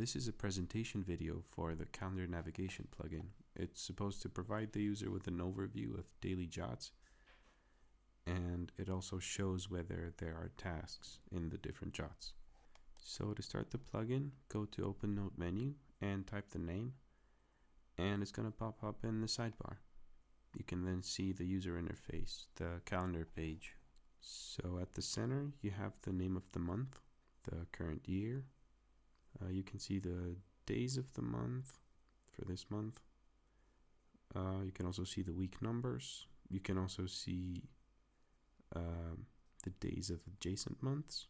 This is a presentation video for the calendar navigation plugin. It's supposed to provide the user with an overview of daily jots, and it also shows whether there are tasks in the different jots. So to start the plugin, go to Open-Note menu and type the name, and it's going to pop up in the sidebar. You can then see the user interface, the calendar page. So at the center, you have the name of the month, the current year. You can see the days of the month for this month. You can also see the week numbers. You can also see the days of adjacent months.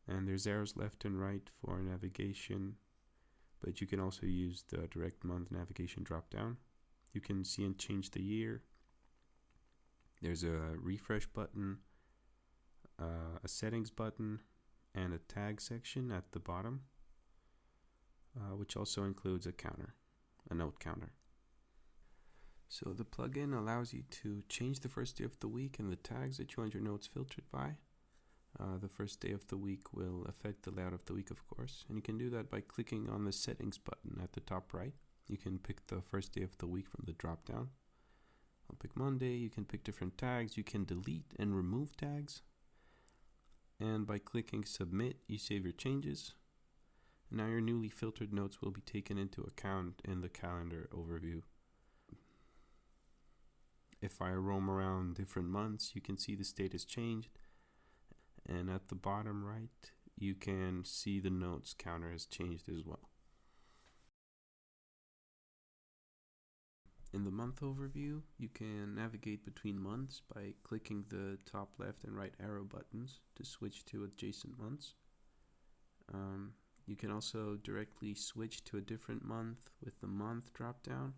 And there's arrows left and right for navigation, but you can also use the direct month navigation drop down. You can see and change the year. There's a refresh button, a settings button, and a tag section at the bottom, which also includes a counter, a note counter. So the plugin allows you to change the first day of the week and the tags that you want your notes filtered by. The first day of the week will affect the layout of the week, of course, and you can do that by clicking on the settings button at the top right. You can pick the first day of the week from the drop down. I'll pick Monday. You can pick different tags. You can delete and remove tags. And by clicking submit, you save your changes. Now your newly filtered notes will be taken into account in the calendar overview. If I roam around different months, you can see the status changed. And at the bottom right, you can see the notes counter has changed as well. In the month overview, you can navigate between months by clicking the top left and right arrow buttons to switch to adjacent months. You can also directly switch to a different month with the month drop down.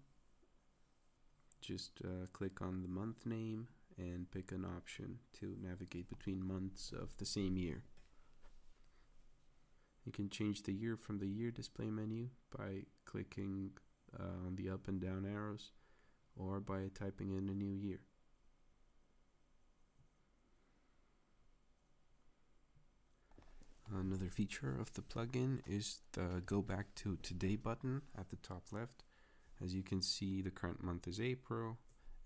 Just click on the month name and pick an option to navigate between months of the same year. You can change the year from the year display menu by clicking on the up and down arrows, or by typing in a new year. Another feature of the plugin is the go back to today button at the top left. As you can see, the current month is April,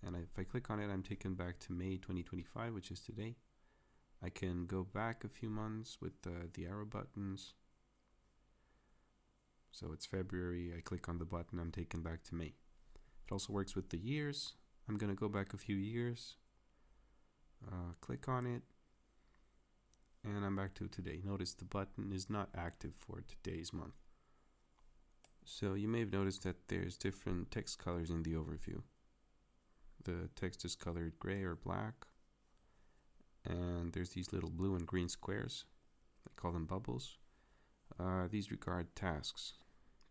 and if I click on it, I'm taken back to May 2025, which is today. I can go back a few months with the arrow buttons. So it's February, I click on the button, I'm taken back to May. It also works with the years. I'm going to go back a few years, click on it, and I'm back to today. Notice the button is not active for today's month. So you may have noticed that there's different text colors in the overview. The text is colored gray or black, and there's these little blue and green squares. I call them bubbles. These regard tasks.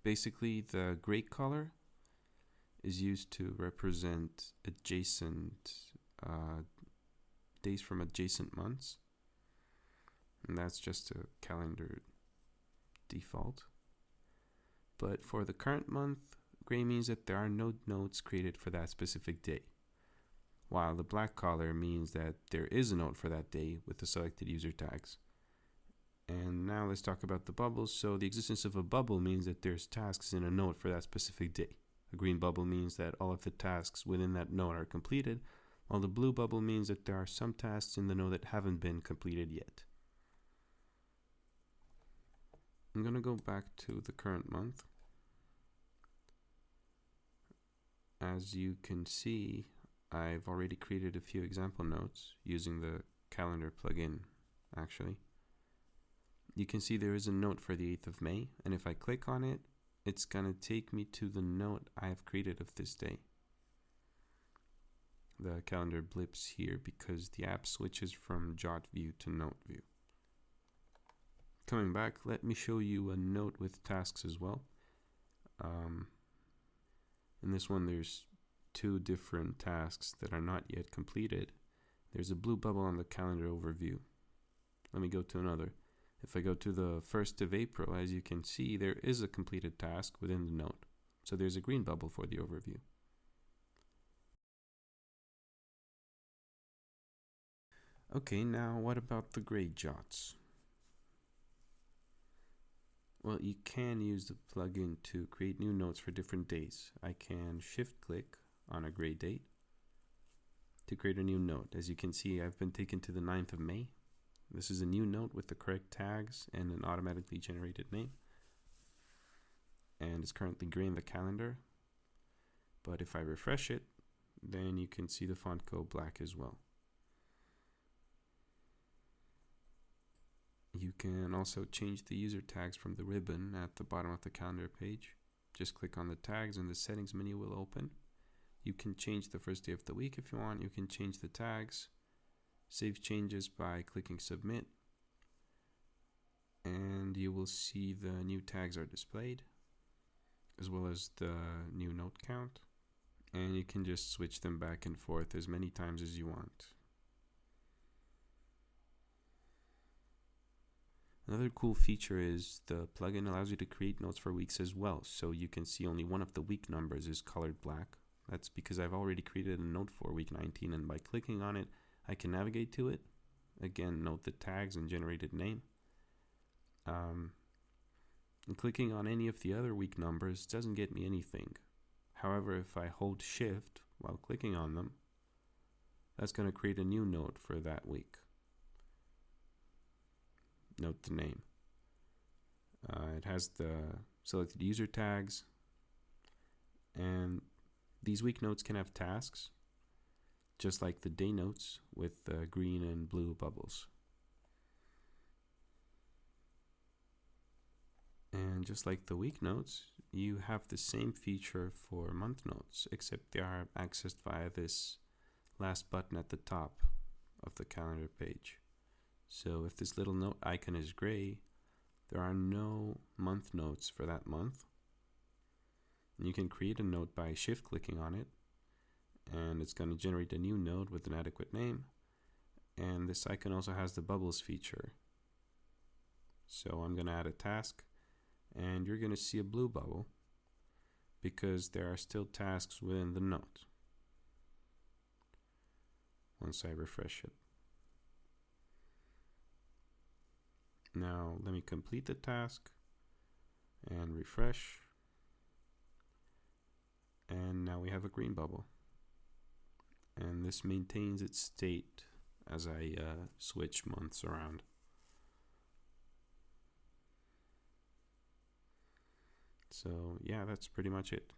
Basically, the gray color is used to represent adjacent days from adjacent months, and that's just a calendar default. But for the current month, gray means that there are no notes created for that specific day, while the black color means that there is a note for that day with the selected user tags. And now let's talk about the bubbles. So the existence of a bubble means that there's tasks in a note for that specific day. A green bubble means that all of the tasks within that node are completed, while the blue bubble means that there are some tasks in the node that haven't been completed yet. I'm going to go back to the current month. As you can see, I've already created a few example notes using the calendar plugin, actually. You can see there is a note for the 8th of May, and if I click on it, it's going to take me to the note I have created of this day. The calendar blips here because the app switches from jot view to note view. Coming back, let me show you a note with tasks as well. In this one, there's two different tasks that are not yet completed. There's a blue bubble on the calendar overview. Let me go to another. If I go to the 1st of April, as you can see, there is a completed task within the note. So there's a green bubble for the overview. Okay, now what about the gray jots? Well, you can use the plugin to create new notes for different days. I can shift click on a gray date to create a new note. As you can see, I've been taken to the 9th of May. This is a new note with the correct tags and an automatically generated name. And it's currently gray in the calendar. But if I refresh it, then you can see the font go black as well. You can also change the user tags from the ribbon at the bottom of the calendar page. Just click on the tags and the settings menu will open. You can change the first day of the week if you want. You can change the tags. Save changes by clicking submit. And you will see the new tags are displayed, as well as the new note count. And you can just switch them back and forth as many times as you want. Another cool feature is the plugin allows you to create notes for weeks as well. So you can see only one of the week numbers is colored black. That's because I've already created a note for week 19, and by clicking on it, I can navigate to it. Again, note the tags and generated name. And clicking on any of the other week numbers doesn't get me anything. However, if I hold shift while clicking on them, that's going to create a new note for that week. Note the name. It has the selected user tags, and these week notes can have tasks, just like the day notes with green and blue bubbles. And just like the week notes, you have the same feature for month notes, except they are accessed via this last button at the top of the calendar page. So if this little note icon is gray, there are no month notes for that month. And you can create a note by shift clicking on it, and it's going to generate a new note with an adequate name. And this icon also has the bubbles feature. So I'm going to add a task, and you're going to see a blue bubble because there are still tasks within the note once I refresh it. Now let me complete the task and refresh, and now we have a green bubble, and this maintains its state as I switch months around. So yeah, that's pretty much it.